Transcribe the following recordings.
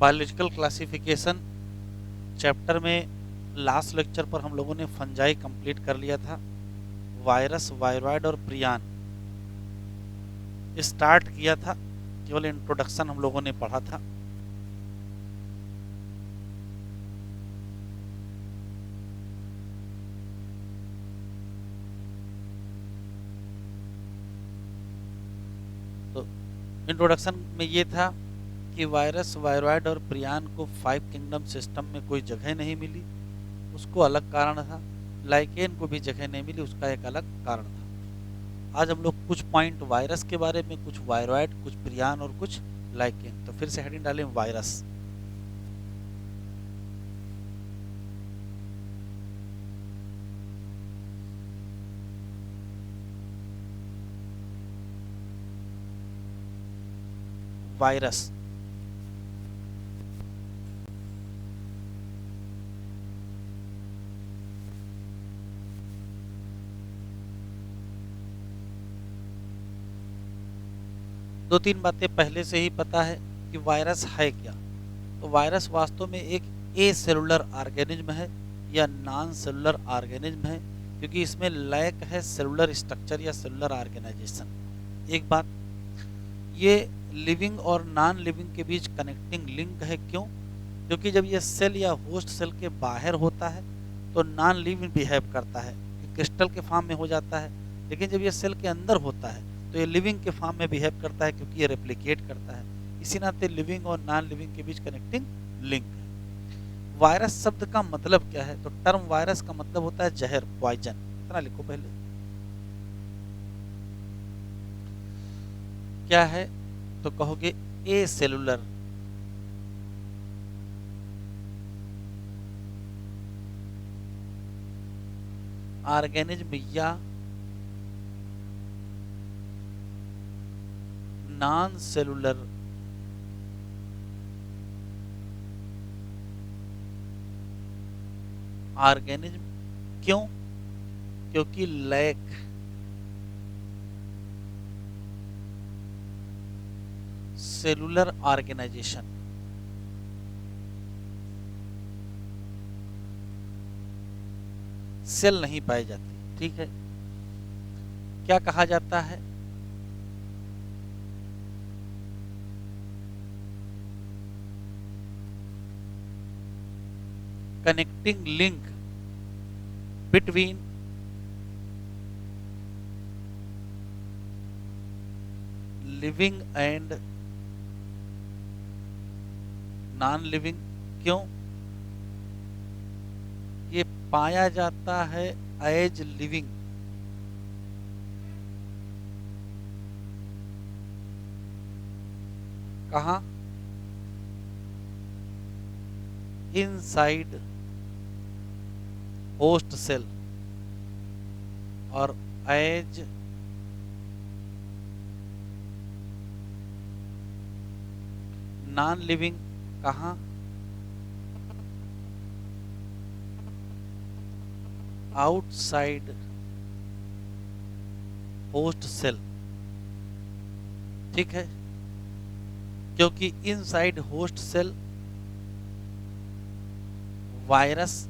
Biological classification chapter में last lecture पर हम लोगों ने फंजाई कंप्लीट कर लिया था। वायरस, वायरॉइड और प्रियान स्टार्ट किया था, केवल इंट्रोडक्शन हम लोगों ने पढ़ा था। तो इंट्रोडक्शन में ये था कि वायरस, वायरॉइड और प्रियान को 5 किंगडम सिस्टम में कोई जगह नहीं मिली, उसको अलग कारण था। लाइकेन को भी जगह नहीं मिली, उसका एक अलग कारण था। आज हम लोग कुछ पॉइंट वायरस के बारे में, कुछ वायरॉइड, कुछ प्रियान और कुछ लाइकेन। तो फिर से हेडिंग डालें वायरस। वायरस दो तीन बातें पहले से ही पता है कि वायरस है क्या। तो वायरस वास्तव में एक ए सेलुलर ऑर्गेनिज्म है या नॉन सेलुलर ऑर्गेनिज्म है, क्योंकि इसमें लैक है सेलुलर स्ट्रक्चर या सेलुलर ऑर्गेनाइजेशन। एक बात, ये लिविंग और नॉन लिविंग के बीच कनेक्टिंग लिंक है। क्यों? क्योंकि जब ये सेल या होस्ट सेल के बाहर होता है तो नॉन लिविंग बिहेव करता है, क्रिस्टल के फॉर्म में हो जाता है। लेकिन जब ये सेल के अंदर होता है तो ये लिविंग के फॉर्म में बिहेव करता है, क्योंकि ये रेप्लिकेट करता है। इसी नाते लिविंग और नॉन लिविंग के बीच कनेक्टिंग लिंक है। वायरस शब्द का मतलब क्या है? तो टर्म वायरस का मतलब होता है जहर, पॉइजन। इतना लिखो पहले। क्या है? तो कहोगे ए सेलुलर ऑर्गेनिज्म या नॉन सेलुलर ऑर्गेनिज्म। क्यों? क्योंकि लैक सेलुलर ऑर्गेनाइजेशन। सेल नहीं पाई जाती। ठीक है, क्या कहा जाता है? Connecting link between living and non living. क्यों? ये पाया जाता है एज लिविंग। कहाँ? Inside host cell. और एज नॉन लिविंग कहाँ? Outside host cell. ठीक है, क्योंकि inside host cell virus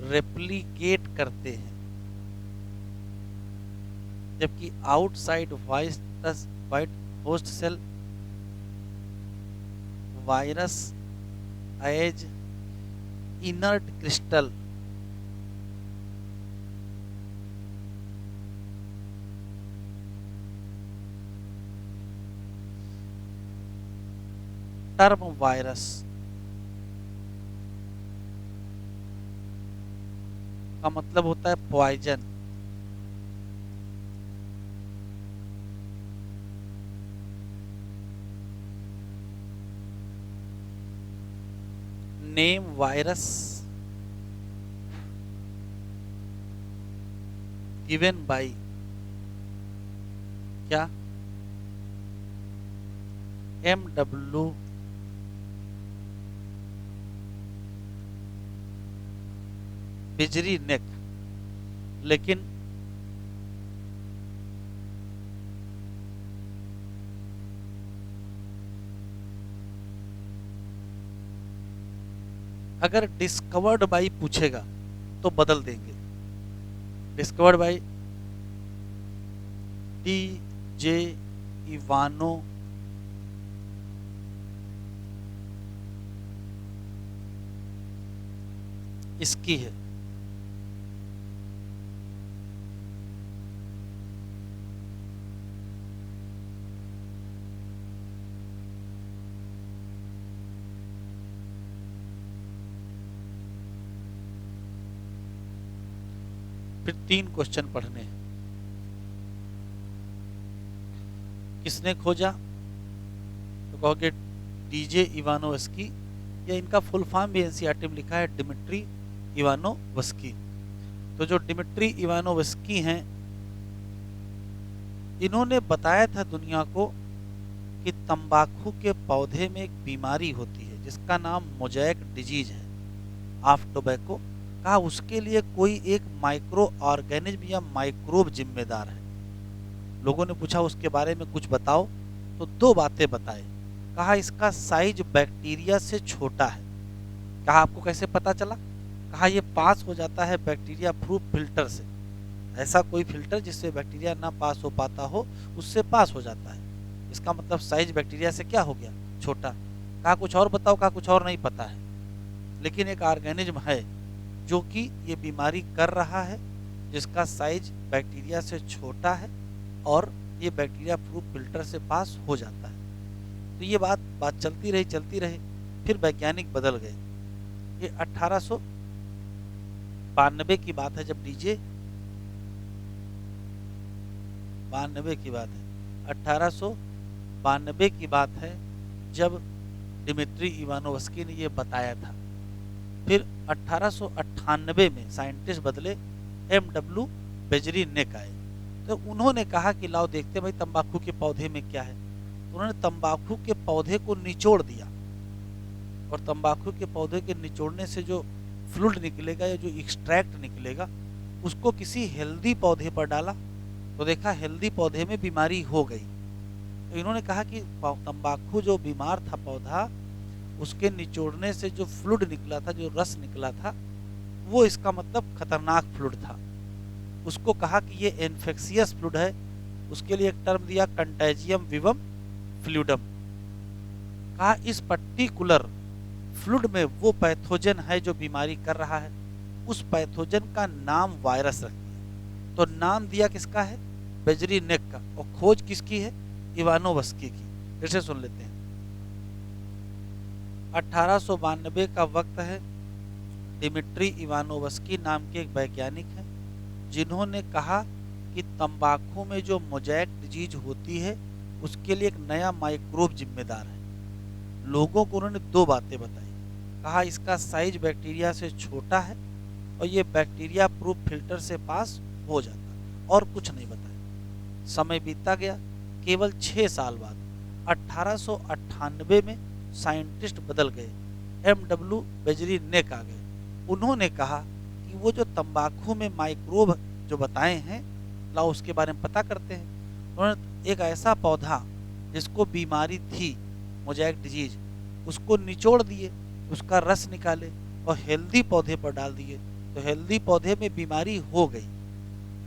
replicate करते हैं, जबकि आउटसाइड वाइट host cell virus as inert crystal term virus का मतलब होता है poison. Name virus given by क्या? MW बिजरी नेक। लेकिन अगर डिस्कवर्ड बाई पूछेगा तो बदल देंगे, डिस्कवर्ड बाई डी जे इवानो इसकी है। फिर 3 क्वेश्चन पढ़ने हैं। किसने खोजा? तो कहोगे डीजे इवानोवस्की, या इनका फुल फॉर्म भी एनसीईआरटी में लिखा है डिमिट्री इवानोवस्की। तो जो डिमिट्री इवानोवस्की हैं, इन्होंने बताया था दुनिया को कि तंबाकू के पौधे में एक बीमारी होती है जिसका नाम मोजैक डिजीज है ऑफ टोबैको। कहा उसके लिए कोई एक माइक्रो ऑर्गेनिज्म या माइक्रोब जिम्मेदार है। लोगों ने पूछा उसके बारे में कुछ बताओ, तो 2 बातें बताए। कहा इसका साइज बैक्टीरिया से छोटा है। कहा आपको कैसे पता चला? कहा ये पास हो जाता है बैक्टीरिया प्रूफ फिल्टर से। ऐसा कोई फिल्टर जिससे बैक्टीरिया ना पास हो पाता हो, उससे पास हो जाता है। इसका मतलब साइज बैक्टीरिया से क्या हो गया? छोटा। कहा कुछ और बताओ? कहा कुछ और नहीं पता है, लेकिन एक ऑर्गेनिज्म है जो कि ये बीमारी कर रहा है, जिसका साइज बैक्टीरिया से छोटा है और ये बैक्टीरिया प्रूफ फिल्टर से पास हो जाता है। तो ये बात चलती रही। फिर वैज्ञानिक बदल गए। ये 1892 की बात है, जब डीजे 92 की बात है, 1892 की बात है जब डिमिट्री इवानोवस्की ने ये बताया था। फिर 1898 में साइंटिस्ट बदले, एमडब्ल्यू बेजरीनेक आए। तो उन्होंने कहा कि लाओ देखते भाई तंबाकू के पौधे में क्या है। तो उन्होंने तंबाकू के पौधे को निचोड़ दिया, और तंबाकू के पौधे के निचोड़ने से जो फ्लूइड निकलेगा या जो एक्सट्रैक्ट निकलेगा, उसको किसी हेल्दी पौधे पर डाला, तो देखा हेल्दी पौधे में बीमारी हो गई। तो इन्होंने कहा कि तंबाकू जो बीमार था पौधा, उसके निचोड़ने से जो फ्लूइड निकला था, जो रस निकला था, वो इसका मतलब खतरनाक फ्लूइड था। उसको कहा कि ये इन्फेक्शियस फ्लूइड है। उसके लिए एक टर्म दिया कंटेजियम विवम फ्लूइडम। कहा इस पर्टिकुलर फ्लूइड में वो पैथोजन है जो बीमारी कर रहा है, उस पैथोजन का नाम वायरस रख दिया। तो नाम दिया किसका है? बेजरीनेक का। और खोज किसकी है? इवानोवस्की की। फिर से सुन लेते हैं। 1892 का वक्त है। डिमिट्री इवानोवस्की नाम के एक वैज्ञानिक हैं, जिन्होंने कहा कि तंबाकू में जो मोजैक डिजीज होती है, उसके लिए एक नया माइक्रोब जिम्मेदार है। लोगों को उन्होंने 2 बातें बताई। कहा इसका साइज बैक्टीरिया से छोटा है और ये बैक्टीरिया प्रूफ फिल्टर से पास हो जाता है, और कुछ नहीं बताया। समय बीतता गया। केवल 6 साल बाद 1898 में साइंटिस्ट बदल गए, एमडब्ल्यू बेजरीनेक आ गए। उन्होंने कहा कि वो जो तंबाकू में माइक्रोब जो बताए हैं, लाओ उसके बारे में पता करते हैं। उन्होंने एक ऐसा पौधा जिसको बीमारी थी मोजैक डिजीज, उसको निचोड़ दिए, उसका रस निकाले और हेल्दी पौधे पर डाल दिए, तो हेल्दी पौधे में बीमारी हो गई।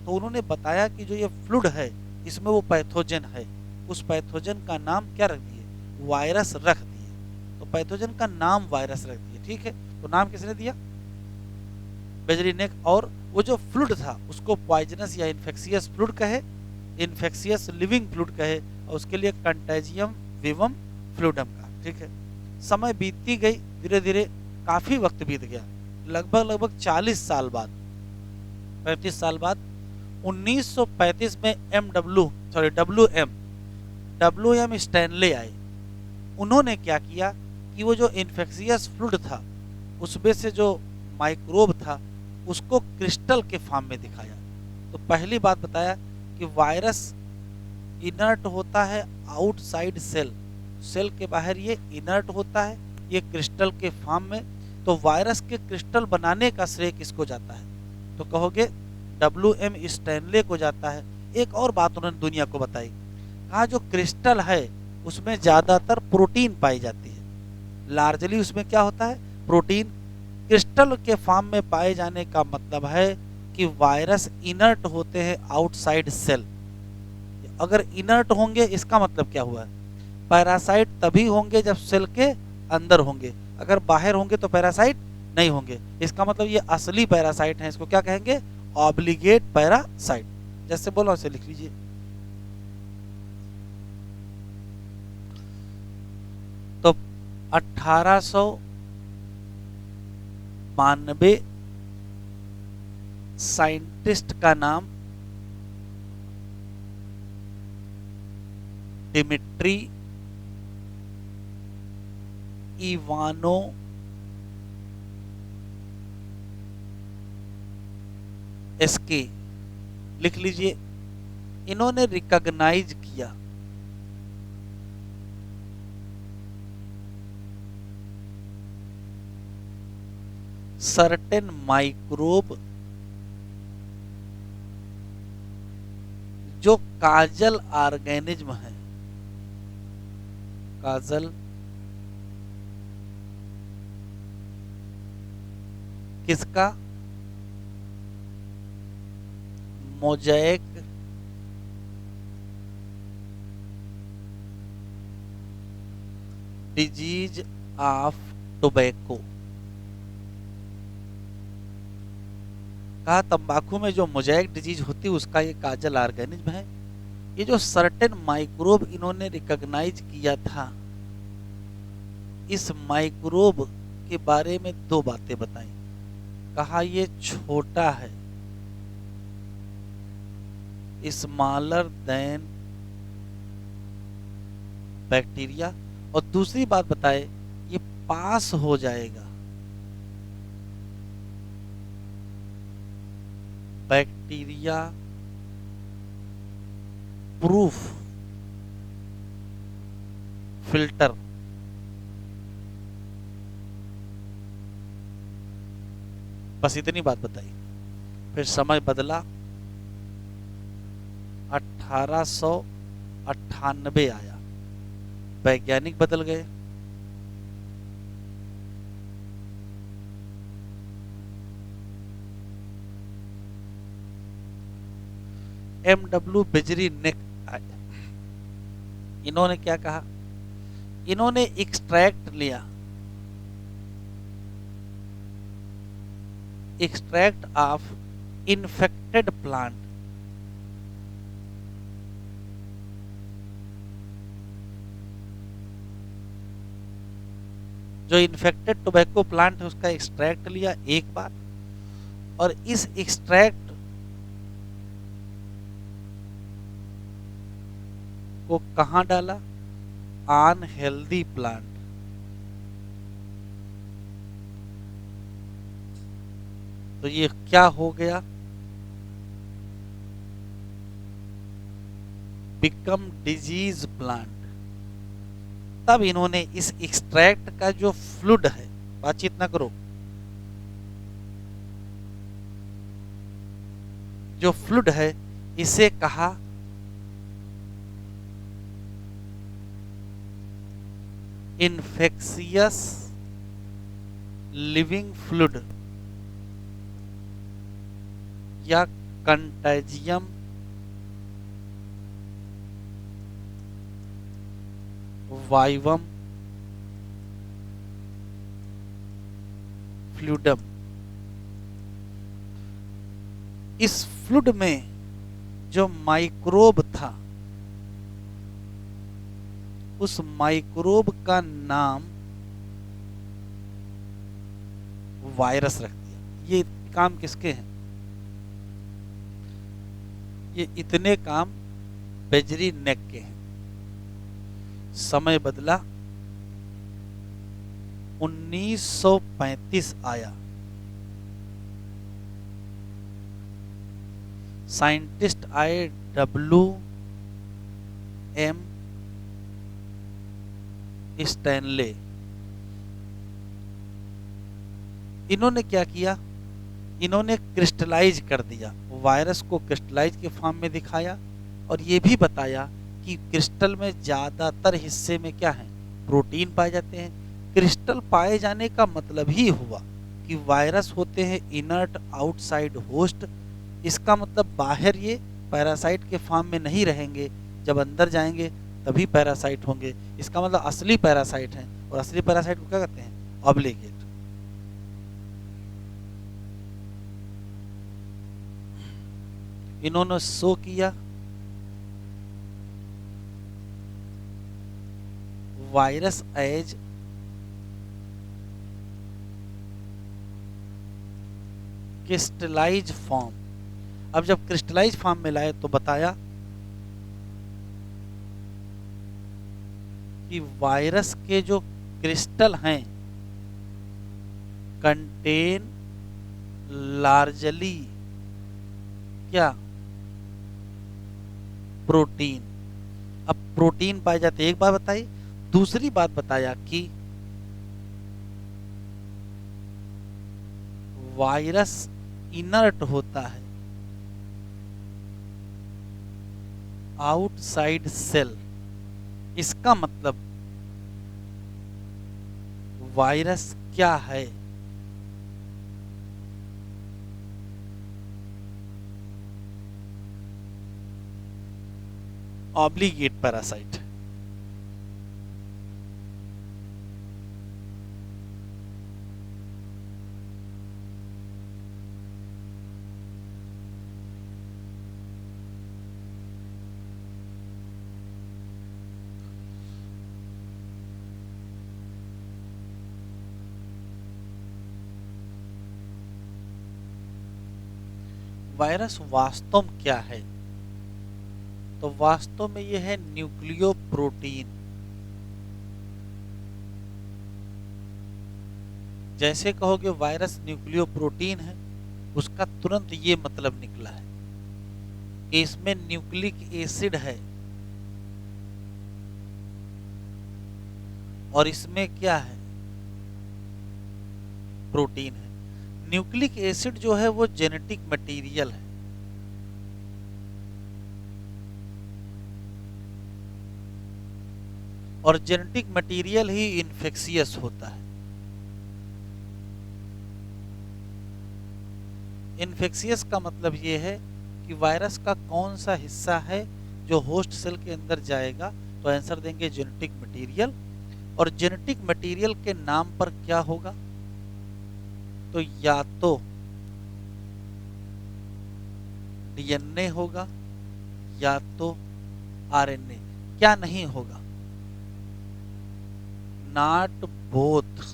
तो उन्होंने बताया कि जो ये फ्लूइड है, इसमें वो पैथोजन है। उस पैथोजन का नाम क्या रख दिए? वायरस रख दिए। तो पैथोजन का नाम वायरस रख दिए। ठीक है, तो नाम किसने दिया? बेजरीनेक। और वो जो फ्लूइड था उसको पॉइजनस या इन्फेक्शियस फ्लूइड कहे, इन्फेक्शियस लिविंग फ्लूइड कहे, और उसके लिए कंटेजियम विवम फ्लूइडम का। ठीक है, समय बीतती गई, धीरे धीरे काफी वक्त बीत गया। लगभग 40 साल बाद, 35 साल बाद 1935 में डब्ल्यू एम स्टैनले आए। उन्होंने क्या किया कि वो जो इन्फेक्शियस फ्लूइड था, उसमें से जो माइक्रोब था, उसको क्रिस्टल के फॉर्म में दिखाया। तो पहली बात बताया कि वायरस इनर्ट होता है आउटसाइड सेल, सेल के बाहर ये इनर्ट होता है, ये क्रिस्टल के फॉर्म में। तो वायरस के क्रिस्टल बनाने का श्रेय किसको जाता है? तो कहोगे डब्ल्यू एम स्टैनले को जाता है। एक और बात उन्होंने दुनिया को बताई। कहा जो क्रिस्टल है उसमें ज़्यादातर प्रोटीन पाई जाती है। लार्जली उसमें क्या होता है? प्रोटीन। क्रिस्टल के फॉर्म में पाए जाने का मतलब है कि वायरस इनर्ट होते हैं आउटसाइड सेल। अगर इनर्ट होंगे इसका मतलब क्या हुआ है, पैरासाइट तभी होंगे जब सेल के अंदर होंगे, अगर बाहर होंगे तो पैरासाइट नहीं होंगे। इसका मतलब ये असली पैरासाइट हैं, इसको क्या कहेंगे, ऑब्लिगेट पैरासाइट। जैसे बोलो उसे लिख लीजिए। तो 1892 साइंटिस्ट का नाम डिमिट्री इवानो एस्के, लिख लीजिए। इन्होंने रिकॉग्नाइज किया सर्टेन माइक्रोब जो काजल ऑर्गेनिज्म है, काजल किसका, मोज़ेक डिजीज ऑफ टोबैको। कहा तंबाकू में जो मोज़ेक डिजीज होती है उसका ये काजल ऑर्गेनिज्म है। ये जो सर्टेन माइक्रोब इन्होंने रिकॉग्नाइज किया था, इस माइक्रोब के बारे में दो बातें बताई। कहा ये छोटा है, स्मॉलर देन बैक्टीरिया, और दूसरी बात बताए ये पास हो जाएगा बैक्टीरिया प्रूफ फिल्टर। बस इतनी बात बताई। फिर समय बदला, 1898 आया, वैज्ञानिक बदल गए। MW बेजरी नेक आया। इन्होंने क्या कहा, इन्होंने एक्सट्रैक्ट लिया, एक्सट्रैक्ट ऑफ इन्फेक्टेड प्लांट, जो इन्फेक्टेड टोबैको प्लांट है उसका एक्सट्रैक्ट लिया, एक बात। और इस एक्सट्रैक्ट को कहां डाला, अनहेल्दी प्लांट। तो ये क्या हो गया, बिकम डिजीज प्लांट। तब इन्होंने इस एक्सट्रैक्ट का जो फ्लूइड है, बातचीत ना करो, जो फ्लूइड है इसे कहा इन्फेक्शियस लिविंग फ्लूइड या कंटेजियम वाइवम फ्लूइडम। इस फ्लूइड में जो माइक्रोब था, उस माइक्रोब का नाम वायरस रख दिया। ये काम किसके हैं, ये इतने काम बेजरी नेक के हैं। समय बदला, 1935 आया, साइंटिस्ट आए WM स्टैनले। इन्होंने क्या किया, इन्होंने क्रिस्टलाइज कर दिया, वायरस को क्रिस्टलाइज के फॉर्म में दिखाया, और ये भी बताया कि क्रिस्टल में ज्यादातर हिस्से में क्या है, प्रोटीन पाए जाते हैं। क्रिस्टल पाए जाने का मतलब ही हुआ कि वायरस होते हैं इनर्ट आउटसाइड होस्ट। इसका मतलब बाहर ये पैरासाइट के फॉर्म में नहीं रहेंगे, जब अंदर जाएंगे तभी पैरासाइट होंगे। इसका मतलब असली पैरासाइट हैं, और असली पैरासाइट को क्या कहते हैं? ऑब्लिगेट। इन्होंने शो किया वायरस एज क्रिस्टलाइज फॉर्म। अब जब क्रिस्टलाइज फॉर्म में लाए तो बताया कि वायरस के जो क्रिस्टल हैं कंटेन लार्जली क्या? प्रोटीन। अब प्रोटीन पाए जाते, एक बात बताई। दूसरी बात बताया कि वायरस इनर्ट होता है आउटसाइड सेल। इसका मतलब वायरस क्या है? Obligate parasite. वायरस वास्तव में क्या है? तो वास्तव में यह है न्यूक्लियो प्रोटीन। जैसे कहोगे वायरस न्यूक्लियो प्रोटीन है, उसका तुरंत ये मतलब निकला है कि इसमें न्यूक्लिक एसिड है, और इसमें क्या है? प्रोटीन है। न्यूक्लिक एसिड जो है वो जेनेटिक मटेरियल है, और जेनेटिक मटेरियल ही इन्फेक्शियस होता है। इन्फेक्शियस का मतलब ये है कि वायरस का कौन सा हिस्सा है जो होस्ट सेल के अंदर जाएगा, तो आंसर देंगे जेनेटिक मटेरियल। और जेनेटिक मटेरियल के नाम पर क्या होगा? तो या तो डीएनए होगा या तो आरएनए। क्या नहीं होगा? Not both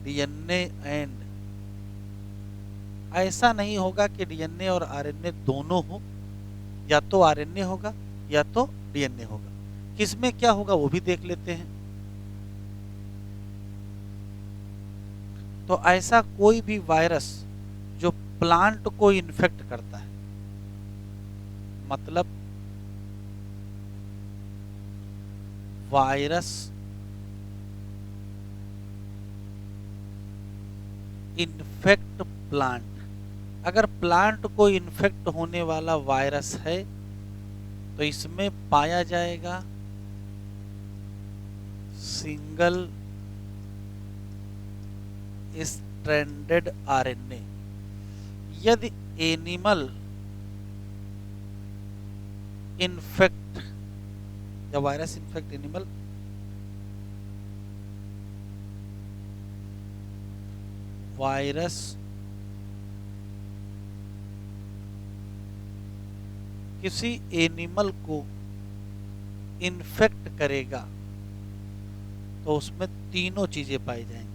DNA and. ऐसा नहीं होगा कि डीएनए और आरएनए दोनों हो, या तो आरएनए होगा या तो डीएनए होगा। किसमें क्या होगा वो भी देख लेते हैं। तो ऐसा कोई भी वायरस जो प्लांट को इन्फेक्ट करता है, मतलब वायरस इन्फेक्ट प्लांट। अगर प्लांट को इन्फेक्ट होने वाला वायरस है तो इसमें पाया जाएगा सिंगल स्ट्रैंडेड आरएनए। यदि एनिमल इन्फेक्ट या वायरस इन्फेक्ट एनिमल, वायरस किसी एनिमल को इन्फेक्ट करेगा तो उसमें तीनों चीजें पाई जाएंगी।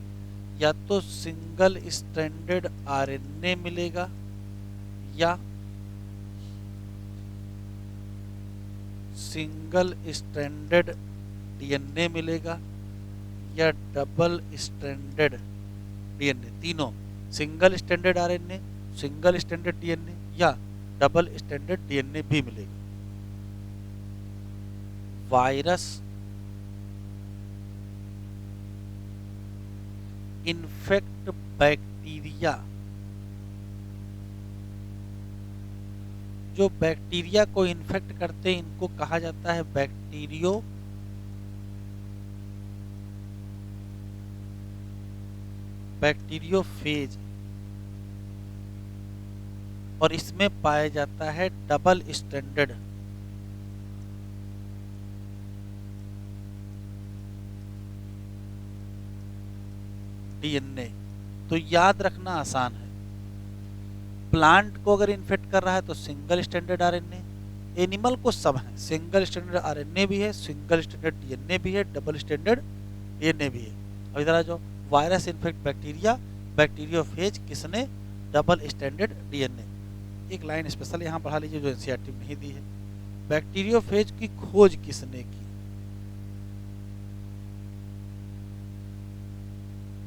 या तो सिंगल स्ट्रैंडेड आरएनए मिलेगा, या सिंगल स्ट्रैंडेड डीएनए मिलेगा, या डबल स्ट्रैंडेड डीएनए। तीनों, single stranded RNA, single stranded DNA या डबल स्ट्रैंडेड डीएनए भी मिलेगा। Virus infect bacteria. जो बैक्टीरिया को इन्फेक्ट करते हैं इनको कहा जाता है बैक्टीरियो बैक्टीरियोफेज और इसमें पाया जाता है डबल स्टैंडर्ड डीएनए। तो याद रखना आसान है, प्लांट को अगर इन्फेक्ट कर रहा है तो सिंगल स्टैंडर्ड आरएनए, एनिमल को सब है, सिंगल स्टैंडर्ड आरएनए भी है, सिंगल स्टैंडर्ड डीएनए भी है, डबल स्टैंडर्ड डीएनए भी है। अब इधर आ जाओ, वायरस इन्फेक्ट बैक्टीरिया, बैक्टीरियोफेज किसने, डबल स्टैंडर्ड डीएनए। एक लाइन स्पेशल यहाँ पढ़ा लीजिए जो एनसीईआरटी में नहीं दी है, बैक्टीरियोफेज की खोज किसने की,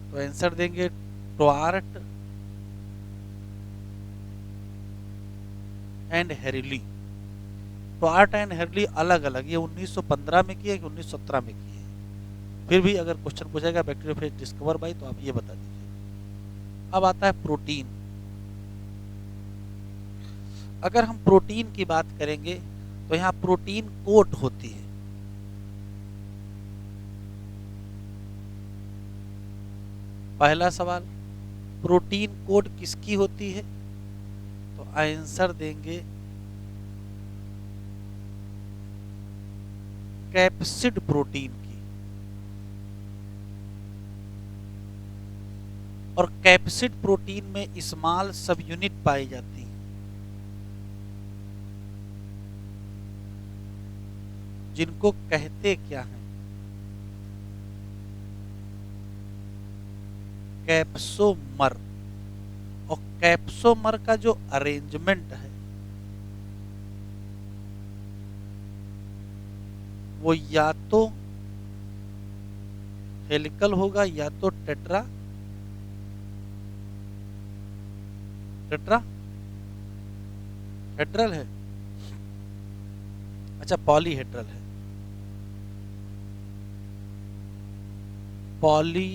तो आंसर देंगे ट्वार्ट एंड हेरिली। ट्वार्ट एंड हेरिली अलग अलग, ये 1915 में किए कि 1917 में किए, फिर भी अगर क्वेश्चन पूछेगा बैक्टीरियोफेज डिस्कवर बाय तो आप ये बता दीजिए। अब आता है प्रोटीन। अगर हम प्रोटीन की बात करेंगे तो यहाँ प्रोटीन कोट होती है। पहला सवाल, प्रोटीन कोट किसकी होती है, तो आंसर देंगे कैप्सिड प्रोटीन की। और कैप्सिड प्रोटीन में स्मॉल सब यूनिट पाई जाती है जिनको कहते क्या हैं, कैप्सोमर। और कैप्सोमर का जो अरेंजमेंट है वो या तो हेलिकल होगा या तो टेट्रा टेट्रा हेड्रल है, अच्छा पॉलीहेड्रल है, पॉली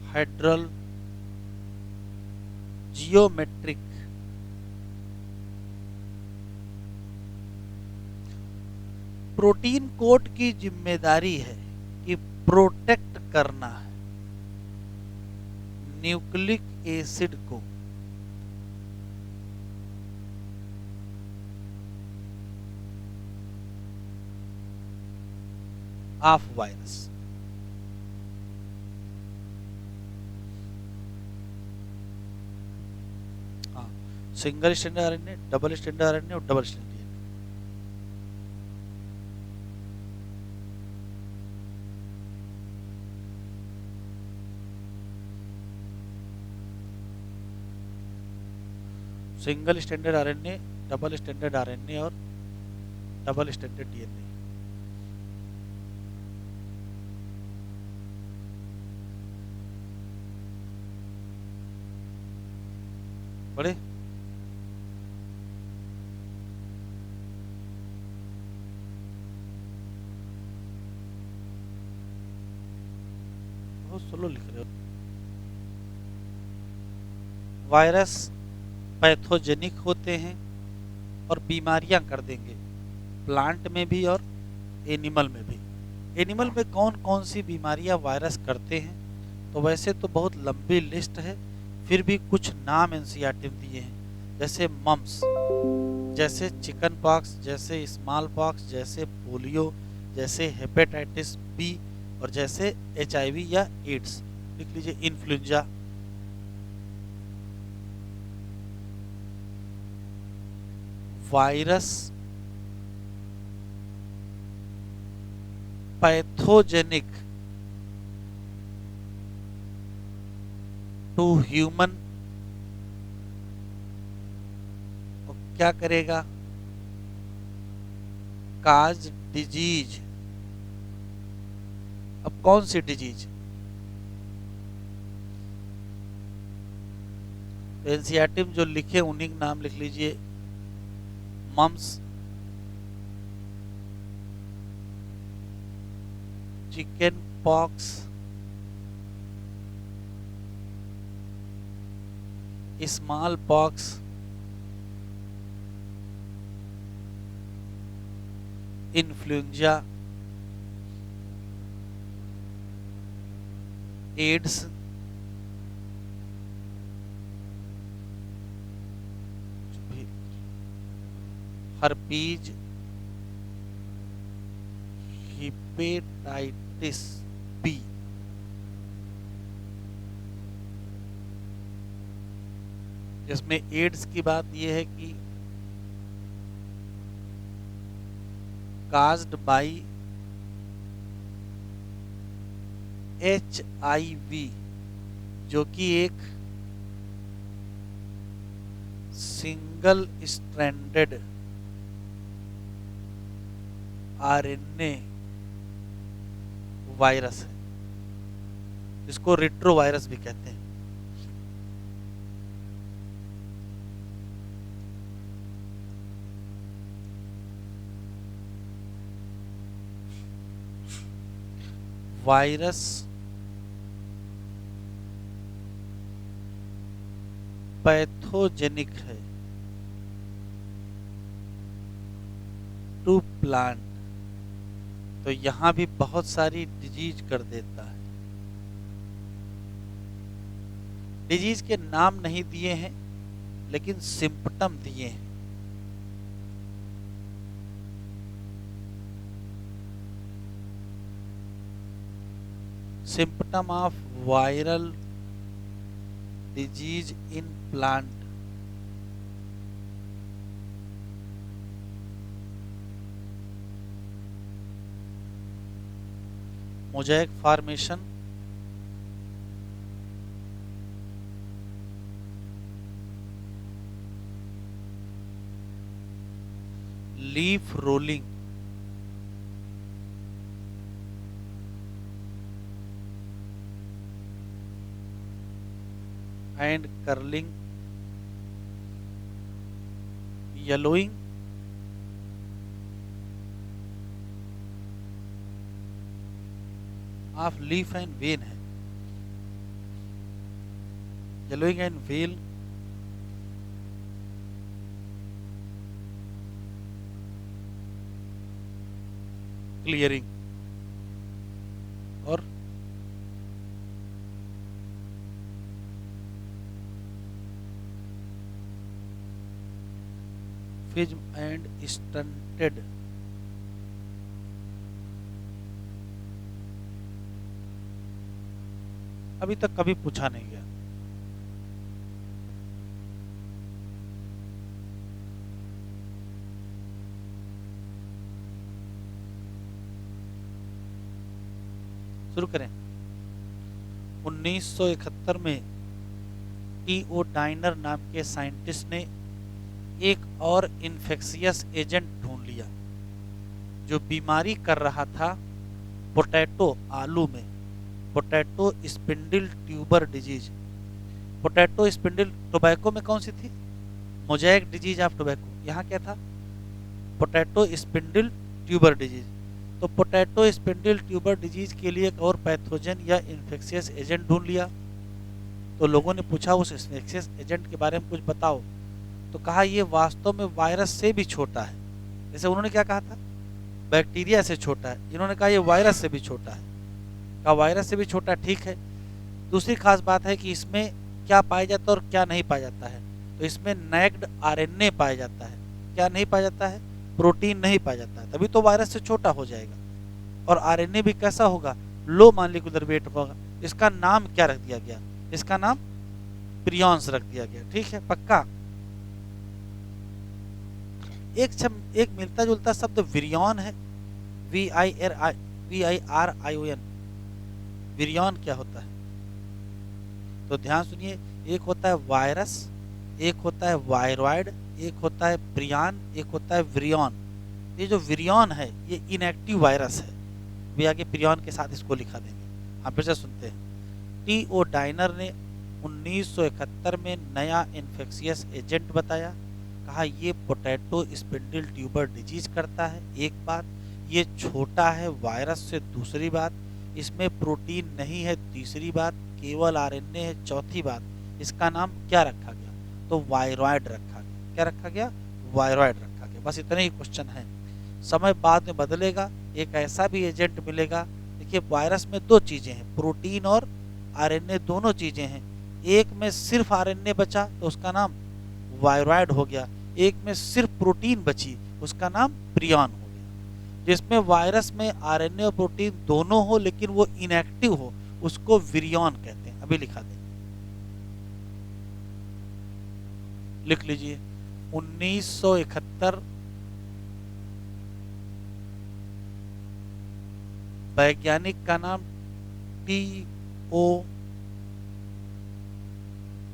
हेड्रल जियोमेट्रिक। प्रोटीन कोट की जिम्मेदारी है कि प्रोटेक्ट करना है न्यूक्लिक एसिड को ऑफ वायरस। हाँ, single standard RNA, double standard RNA और double standard DNA. Single standard RNA, double standard RNA और डबल स्टैंडर्ड डीएनए। बड़े बहुत स्लो लिख रहे हो। वायरस पैथोजेनिक होते हैं और बीमारियां कर देंगे, प्लांट में भी और एनिमल में भी। एनिमल में कौन कौन सी बीमारियां वायरस करते हैं, तो वैसे तो बहुत लंबी लिस्ट है, फिर भी कुछ नाम एनसीईआरटी में दिए हैं, जैसे मम्स, जैसे चिकन पॉक्स, जैसे स्मॉल पॉक्स, जैसे पोलियो, जैसे हेपेटाइटिस बी और जैसे एचआईवी या एड्स। लिख लीजिए influenza. Virus pathogenic to human, क्या करेगा, काज डिजीज। अब कौन सी डिजीज, एनसीईआरटी में जो लिखे उन्हीं के नाम लिख लीजिए, mumps, chicken pox, small pox, influenza AIDS, herpes, hepatitis B. इसमें एड्स की बात यह है कि काज्ड बाई HIV, जो कि एक सिंगल स्ट्रैंडेड RNA वायरस है, जिसको रेट्रोवायरस भी कहते हैं। वायरस पैथोजेनिक है टू प्लांट, तो यहां भी बहुत सारी डिजीज कर देता है। डिजीज के नाम नहीं दिए हैं, लेकिन सिम्पटम दिए हैं। Symptom of viral disease in plant. Mosaic formation, leaf rolling, and curling, yellowing, of leaf and when है। येलोइंग एंड वेल, क्लियरिंग, और फिज्म एंड स्टंटेड। अभी तक कभी पूछा नहीं गया। शुरू करें। 1971 में T.O. डाइनर नाम के साइंटिस्ट ने एक और इन्फेक्शियस एजेंट ढूंढ लिया जो बीमारी कर रहा था पोटैटो, आलू में, potato spindle tuber disease. Potato spindle tobacco में कौन सी थी? Mosaic disease of tobacco. यहाँ क्या था? Potato spindle tuber disease. तो पोटैटो स्पिंडल ट्यूबर डिजीज के लिए एक और पैथोजन या इन्फेक्शियस एजेंट ढूंढ लिया। तो लोगों ने पूछा उस इन्फेक्शियस एजेंट के बारे में कुछ बताओ। तो कहा ये वास्तव में वायरस से भी छोटा है। जैसे उन्होंने क्या कहा था? बैक्टीरिया से छोटा है। इन्होंने कहा ये वायरस से भी छोटा है। कहा वायरस से भी छोटा, ठीक है। दूसरी खास बात है कि इसमें क्या पाया जाता है और क्या नहीं पाया जाता है। तो इसमें नैक्ड RNA पाया जाता है। क्या नहीं पाया जाता है? प्रोटीन नहीं पाया जाता है, तभी तो वायरस से छोटा हो जाएगा। और RNA भी कैसा होगा? लो मॉलिक्यूलर वेट होगा। इसका नाम क्या रख दिया गया? इसका नाम प्रियॉन्स रख दिया गया। ठीक है, पक्का। एक मिलता जुलता शब्द विरियन है, VIRION। विरियन क्या होता है? तो ध्यान सुनिए, एक होता है वायरस, एक होता है वायरॉइड, एक होता है प्रियन, एक होता है विरियन। ये जो विरियन है ये इनएक्टिव वायरस है। भी आगे प्रियन के साथ इसको लिखा देंगे। आप फिर से सुनते हैं। T.O. डाइनर ने 1971 में नया इन्फेक्शियस एजेंट बताया। कहा ये पोटैटो स्पिंडल ट्यूबर डिजीज करता है। एक बात, ये छोटा है वायरस से। दूसरी बात, इसमें प्रोटीन नहीं है। तीसरी बात, केवल RNA है। चौथी बात, इसका नाम क्या रखा गया? तो वायरॉइड रखा गया। क्या रखा गया? वायरॉइड रखा गया। बस इतने ही क्वेश्चन है। समय बाद में बदलेगा, एक ऐसा भी एजेंट मिलेगा। देखिए वायरस में दो चीजें हैं, प्रोटीन और आरएनए दोनों चीजें हैं। एक में सिर्फ आरएनए बचा तो उसका नाम वायरॉइड हो गया, एक में सिर्फ प्रोटीन बची उसका नाम प्रियॉन हो गया। जिसमें वायरस में आरएनए और प्रोटीन दोनों हो लेकिन वो इनएक्टिव हो उसको विरियॉन कहते हैं। अभी लिखा दें, लिख लीजिए 1971 वैज्ञानिक का नाम T.O.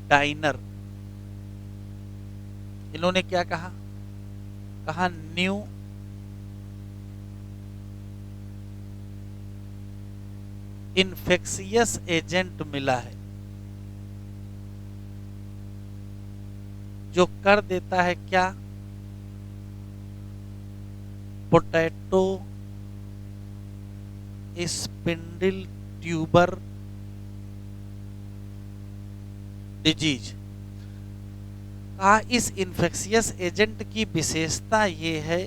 डाइनर। इन्होंने क्या कहा, कहा न्यू इन्फेक्शियस एजेंट मिला है जो कर देता है क्या, पोटैटो स्पिंडल ट्यूबर डिजीज। कहा इस इन्फेक्शियस एजेंट की विशेषता ये है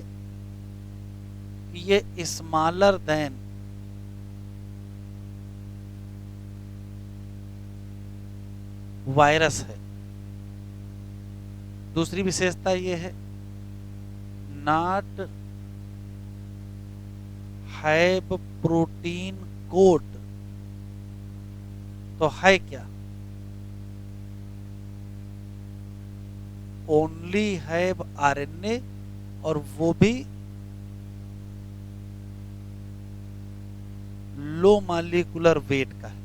कि ये स्मॉलर देन वायरस है। दूसरी विशेषता ये है नॉट हैव प्रोटीन कोट। तो है क्या, ओनली हैव आरएनए और वो भी लो मॉलिक्यूलर वेट का है।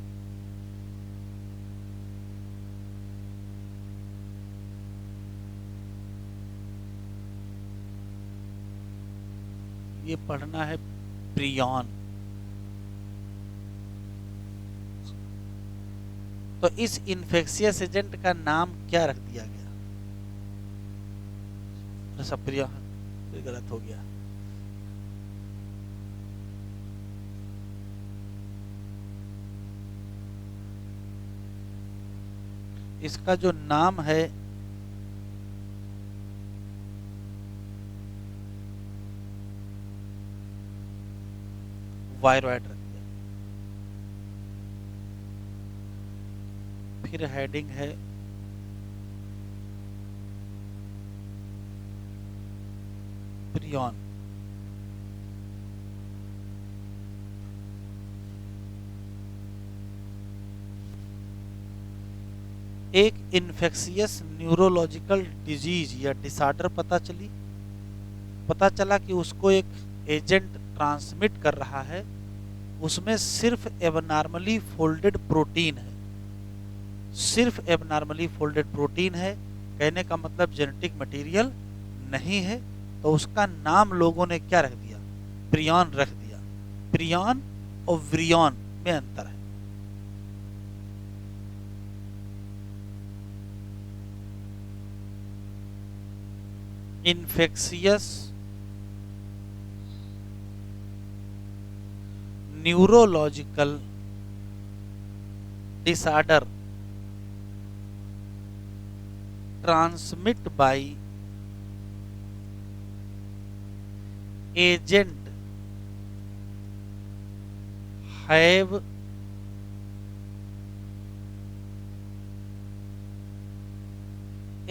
ये पढ़ना है प्रियॉन। तो इस इन्फेक्शियस एजेंट का नाम क्या रख दिया गया, सब प्रियॉन, गलत हो गया। इसका जो नाम है वायरॉइड रख दिया। फिर हेडिंग है प्रियॉन। एक इन्फेक्शियस न्यूरोलॉजिकल डिजीज या डिसऑर्डर पता चला कि उसको एक एजेंट ट्रांसमिट कर रहा है, उसमें सिर्फ एबनॉर्मली फोल्डेड प्रोटीन है, सिर्फ एबनॉर्मली फोल्डेड प्रोटीन है। कहने का मतलब जेनेटिक मटेरियल नहीं है। तो उसका नाम लोगों ने क्या रख दिया, प्रियॉन रख दिया। प्रियॉन और विरियॉन में अंतर है। Infectious neurological disorder transmit by agent have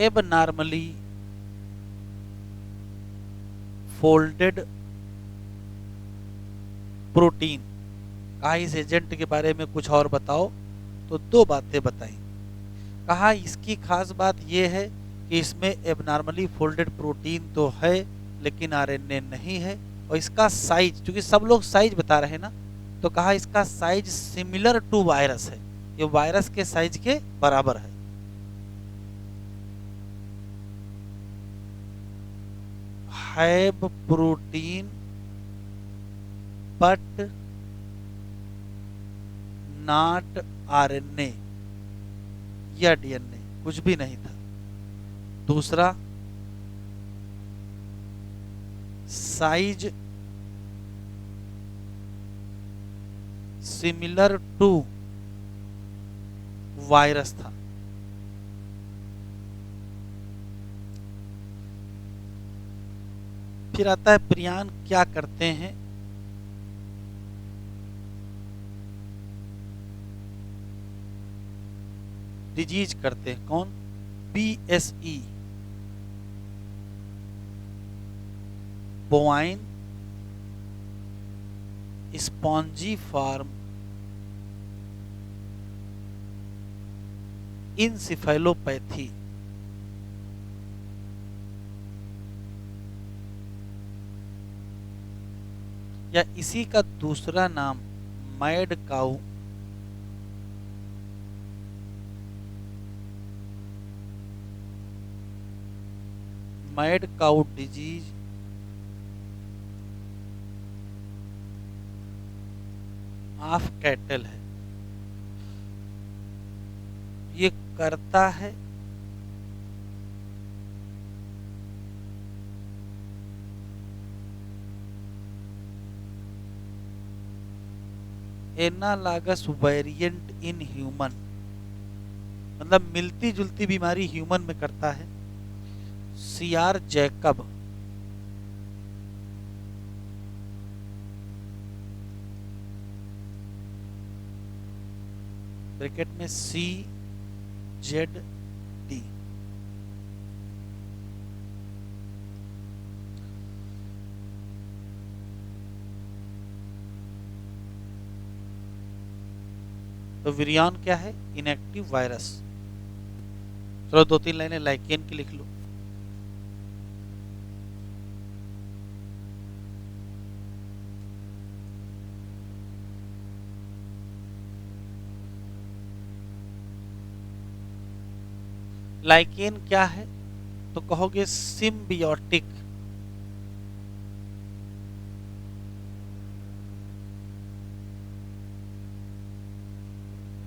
abnormally folded protein. कहा इस एजेंट के बारे में कुछ और बताओ, तो दो बातें बताई। कहा इसकी खास बात यह है कि इसमें एबनॉर्मली फोल्डेड प्रोटीन तो है लेकिन आरएनए नहीं है, और इसका साइज, क्योंकि सब लोग साइज बता रहे हैं ना, तो कहा इसका साइज सिमिलर टू वायरस है, ये वायरस के साइज के बराबर है। Have protein but not RNA या डीएनए, कुछ भी नहीं था। दूसरा, साइज सिमिलर टू वायरस था। फिर आता है प्रियॉन क्या करते हैं। डिजीज करते हैं। कौन? BSE, bovine spongiform encephalopathy. या इसी का दूसरा नाम mad cow disease of cattle है। ये करता है एनालॉगस वेरिएंट इन ह्यूमन, मतलब मिलती जुलती बीमारी ह्यूमन में करता है। CR जैकब, ब्रैकेट में CZD। तो विरियन क्या है? Inactive virus. चलो 2-3 लाइनें लाइकेन की लिख लो। लाइकेन क्या है? तो कहोगे सिम्बियोटिक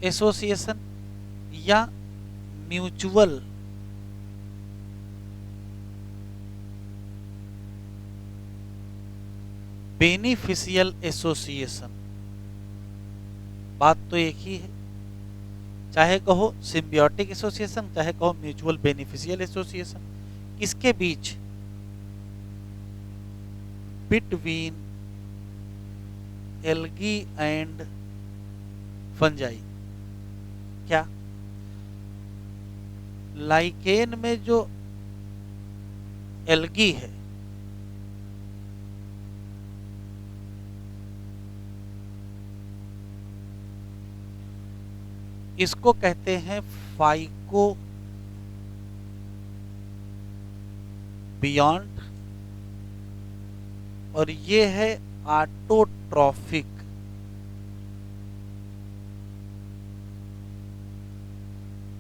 एसोसिएशन या म्यूचुअल बेनिफिशियल एसोसिएशन। बात तो एक ही है, चाहे कहो सिम्बियोटिक एसोसिएशन, चाहे कहो म्यूचुअल बेनिफिशियल एसोसिएशन। किसके बीच? Between algae and fungi. क्या? लाइकेन में जो एल्गी है इसको कहते हैं फाइको बियॉन्ड, और ये है ऑटोट्रॉफिक।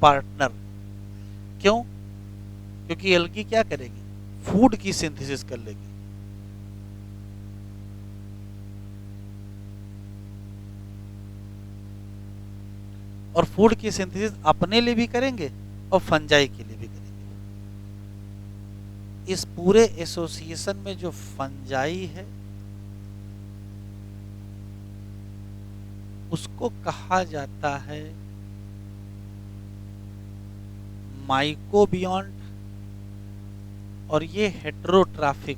पार्टनर। क्यों? क्योंकि एल्गी क्या करेगी? फूड की सिंथेसिस कर लेगी। और फूड की सिंथेसिस अपने लिए भी करेंगे और फंजाई के लिए भी करेंगे। इस पूरे एसोसिएशन में जो फंजाई है उसको कहा जाता है माइकोबियॉन्ट, और ये हेटेरोट्रॉफिक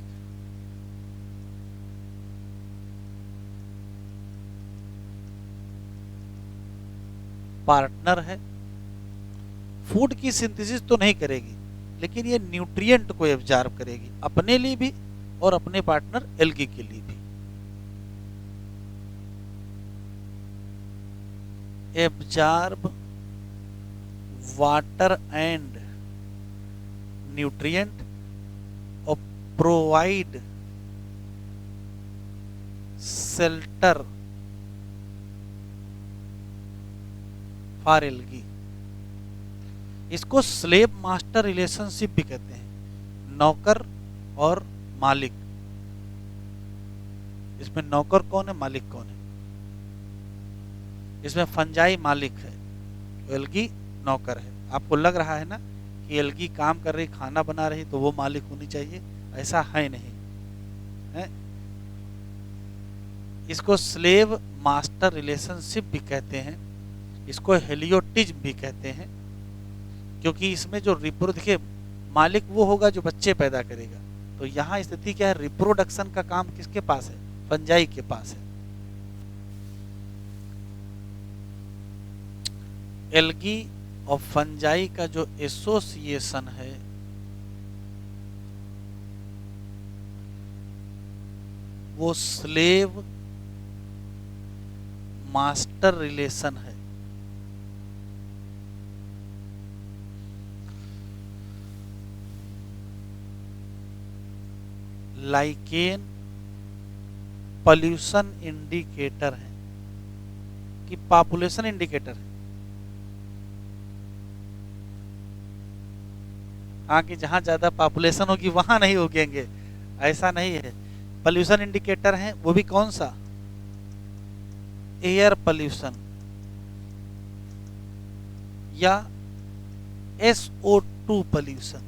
पार्टनर है। फूड की सिंथेसिस तो नहीं करेगी, लेकिन ये न्यूट्रिएंट को एब्जॉर्ब करेगी, अपने लिए भी और अपने पार्टनर एल्गी के लिए भी। एब्जॉर्ब वाटर एंड न्यूट्रिएंट और प्रोवाइड शेल्टर फॉर एल्गी। इसको स्लेव मास्टर रिलेशनशिप भी कहते हैं, नौकर और मालिक। इसमें नौकर कौन है, मालिक कौन है? इसमें फंजाई मालिक है, एल्गी नौकर है। आपको लग रहा है ना कि एल्गी काम कर रही, खाना बना रही, तो वो मालिक होनी चाहिए, ऐसा है नहीं है। इसको स्लेव मास्टर रिलेशनशिप भी कहते हैं, इसको हेलियोटिज्म भी कहते हैं, क्योंकि इसमें जो देखिए मालिक वो होगा जो बच्चे पैदा करेगा, तो यहाँ स्थिति क्या है? रिप्रोडक्शन का काम किसके पास है? फंजाई के पास है। एल्गी और फंजाई का जो एसोसिएशन है वो स्लेव मास्टर रिलेशन है। लाइकेन पॉल्यूशन इंडिकेटर है कि पॉपुलेशन इंडिकेटर है। हाँ, कि जहां ज्यादा पॉपुलेशन होगी वहां नहीं उगेंगे, ऐसा नहीं है। पॉल्यूशन इंडिकेटर है, वो भी कौन सा? एयर पॉल्यूशन या SO2 पॉल्यूशन।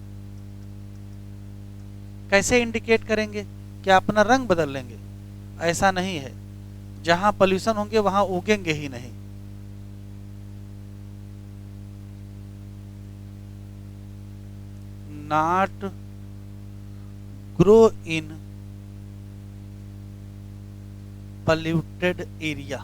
कैसे इंडिकेट करेंगे? क्या अपना रंग बदल लेंगे? ऐसा नहीं है, जहां पॉल्यूशन होंगे वहां उगेंगे ही नहीं। Not grow in polluted area.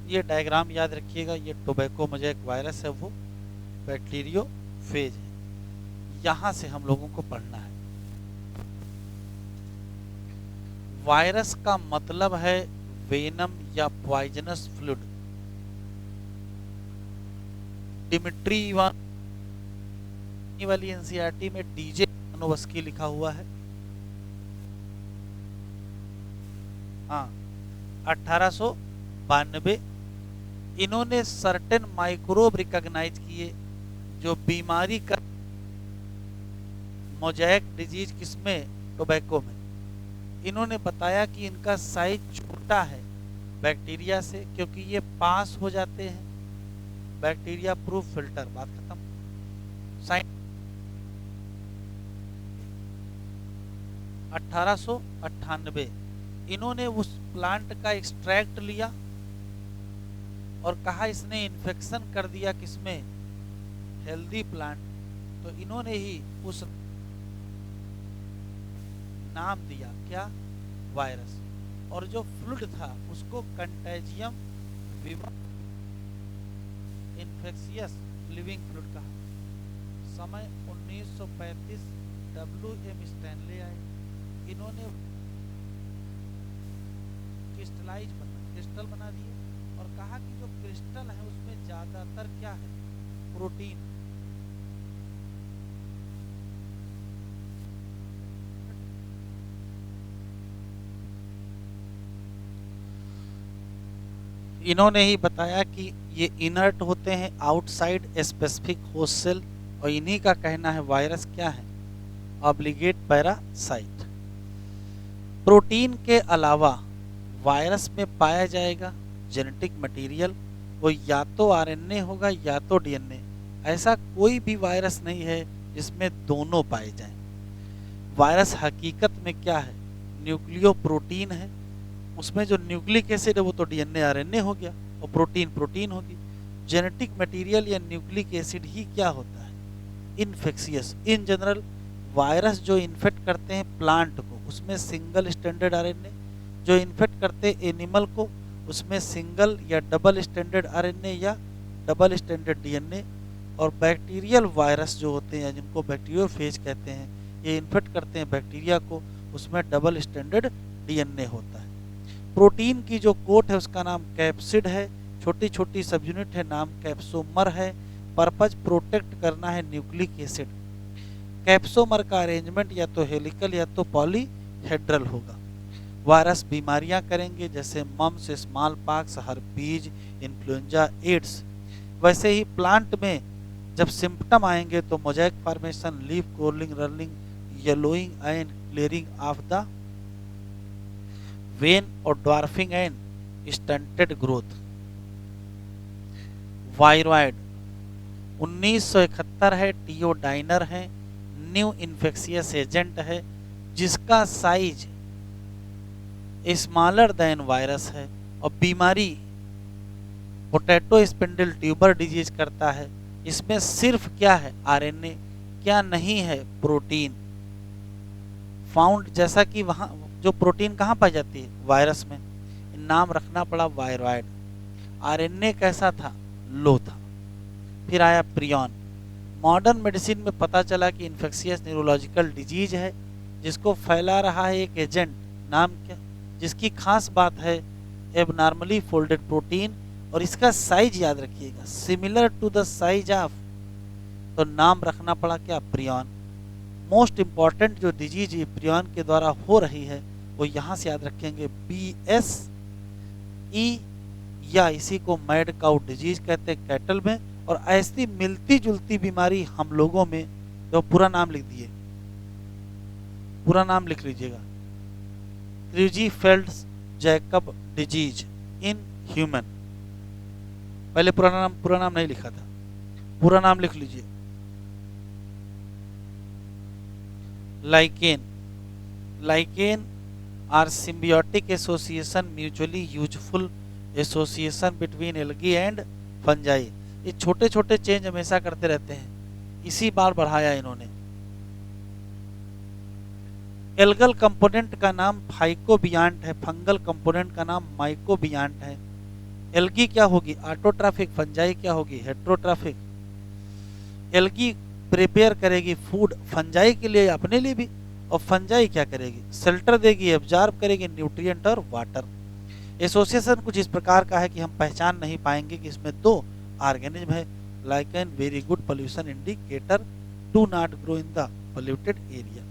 ये डायग्राम याद रखिएगा, ये टोबैको मोज़ेक वायरस है, वो बैक्टीरियोफेज है। यहां से हम लोगों को पढ़ना है। वायरस का मतलब है वेनम या पॉइजनस फ्लूइड। डिमिट्री इवान वाली एनसीईआरटी में डीजे इवानोव्स्की लिखा हुआ है। हाँ, 1892 इन्होंने सर्टेन माइक्रोब रिकॉग्नाइज किए जो बीमारी कर मोज़ेक डिजीज किसमें? टोबैको में। इन्होंने बताया कि इनका साइज छोटा है बैक्टीरिया से, क्योंकि ये पास हो जाते हैं बैक्टीरिया प्रूफ फिल्टर। बात खत्म। 1898 इन्होंने उस प्लांट का एक्सट्रैक्ट लिया और कहा इसने इन्फेक्शन कर दिया किसमें? Healthy plant. तो इन्होंने ही उस नाम दिया, क्या? वायरस। और जो फ्लूइड था उसको कंटेजियम विवम इन्फेक्शियस लिविंग फ्लूइड कहा। समय 1935 WM स्टैनले आए। इन्होंने क्रिस्टल बना दिए और कहा कि जो क्रिस्टल है उसमें ज्यादातर क्या है? प्रोटीन। इन्होंने ही बताया कि ये इनर्ट होते हैं आउटसाइड स्पेसिफिक होस्ट सेल, और इन्हीं का कहना है वायरस क्या है? Obligate parasite. प्रोटीन के अलावा वायरस में पाया जाएगा जेनेटिक मटेरियल, वो या तो आरएनए होगा या तो डीएनए। ऐसा कोई भी वायरस नहीं है जिसमें दोनों पाए जाएं। वायरस हकीकत में क्या है? न्यूक्लियो प्रोटीन है। उसमें जो न्यूक्लिक एसिड है वो तो डीएनए आरएनए हो गया, और प्रोटीन होगी। जेनेटिक मटेरियल या न्यूक्लिक एसिड ही क्या होता है? इन्फेक्शियस। इन जनरल वायरस जो इन्फेक्ट करते हैं प्लांट को, उसमें सिंगल स्टैंडर्ड आरएनए, जो इन्फेक्ट करते हैं एनिमल को, उसमें सिंगल या डबल स्टैंडर्ड आरएनए या डबल स्टैंडर्ड डीएनए। और बैक्टीरियल वायरस जो होते हैं, जिनको बैक्टीरियोफेज कहते हैं, ये इन्फेक्ट करते हैं बैक्टीरिया को, उसमें डबल स्टैंडर्ड डीएनए होता है। प्रोटीन की जो कोट है उसका नाम कैप्सिड है। छोटी छोटी सब यूनिट है, नाम कैप्सोमर है। पर्पज प्रोटेक्ट करना है न्यूक्लिक एसिड। कैप्सोमर का अरेंजमेंट या तो हेलिकल या तो पॉलीहेड्रल होगा। वायरस बीमारियां करेंगे जैसे mumps, smallpox, herpes, influenza, AIDS. वैसे ही प्लांट में जब सिम्पटम आएंगे तो mosaic formation, leaf curling, rolling, yellowing and clearing of the vein और dwarfing and stunted growth. Viroid 1971 है, टियोडाइनर है, न्यू इन्फेक्शियस एजेंट है, जिसका साइज स्मॉलर देन वायरस है, और बीमारी पोटैटो स्पिंडल ट्यूबर डिजीज करता है, इसमें सिर्फ क्या है, आरएनए, क्या नहीं है, प्रोटीन फाउंड, जैसा कि वहाँ जो प्रोटीन कहाँ पाई जाती है, वायरस में, नाम रखना पड़ा वायरॉइड। आरएनए कैसा था, लो था। फिर आया प्रियॉन। मॉडर्न मेडिसिन में पता चला कि इन्फेक्शियस न्यूरोलॉजिकल डिजीज है जिसको फैला रहा है एक एजेंट, नाम क्या, जिसकी खास बात है एबनॉर्मली फोल्डेड प्रोटीन, और इसका साइज याद रखिएगा, similar to the size of, तो नाम रखना पड़ा क्या, प्रियॉन। मोस्ट इंपॉर्टेंट जो डिजीज प्रियॉन के द्वारा हो रही है वो यहाँ से याद रखेंगे, BSE, या इसी को मैड काउ डिजीज कहते हैं कैटल में। और ऐसी मिलती जुलती बीमारी हम लोगों में, तो पूरा नाम लिख दिए, पूरा नाम लिख लीजिएगा, क्रीजीफेल्ड जैकब डिजीज इन ह्यूमन। पहले पूरा नाम नहीं लिखा था, पूरा नाम लिख लीजिए। Lichen are symbiotic association, mutually useful association between algae and fungi. ये छोटे छोटे चेंज हमेशा करते रहते हैं, इसी बार बढ़ाया इन्होंने। एल्गल कंपोनेंट का नाम फाइकोबियांट है, फंगल कंपोनेंट का नाम माइकोबियांट है। एल्गी क्या होगी, ऑटोट्रॉफिक, फंजाई क्या होगी, हेट्रोट्रॉफिक। एल्गी प्रिपेयर करेगी फूड फंजाई के लिए, अपने लिए भी, और फंजाई क्या करेगी, शेल्टर देगी, एब्जॉर्ब करेगी न्यूट्रिएंट और वाटर। एसोसिएशन कुछ इस प्रकार का है कि हम पहचान नहीं पाएंगे कि इसमें दो ऑर्गेनिज्म है। Lichen very good pollution indicator, do not grow in the polluted area.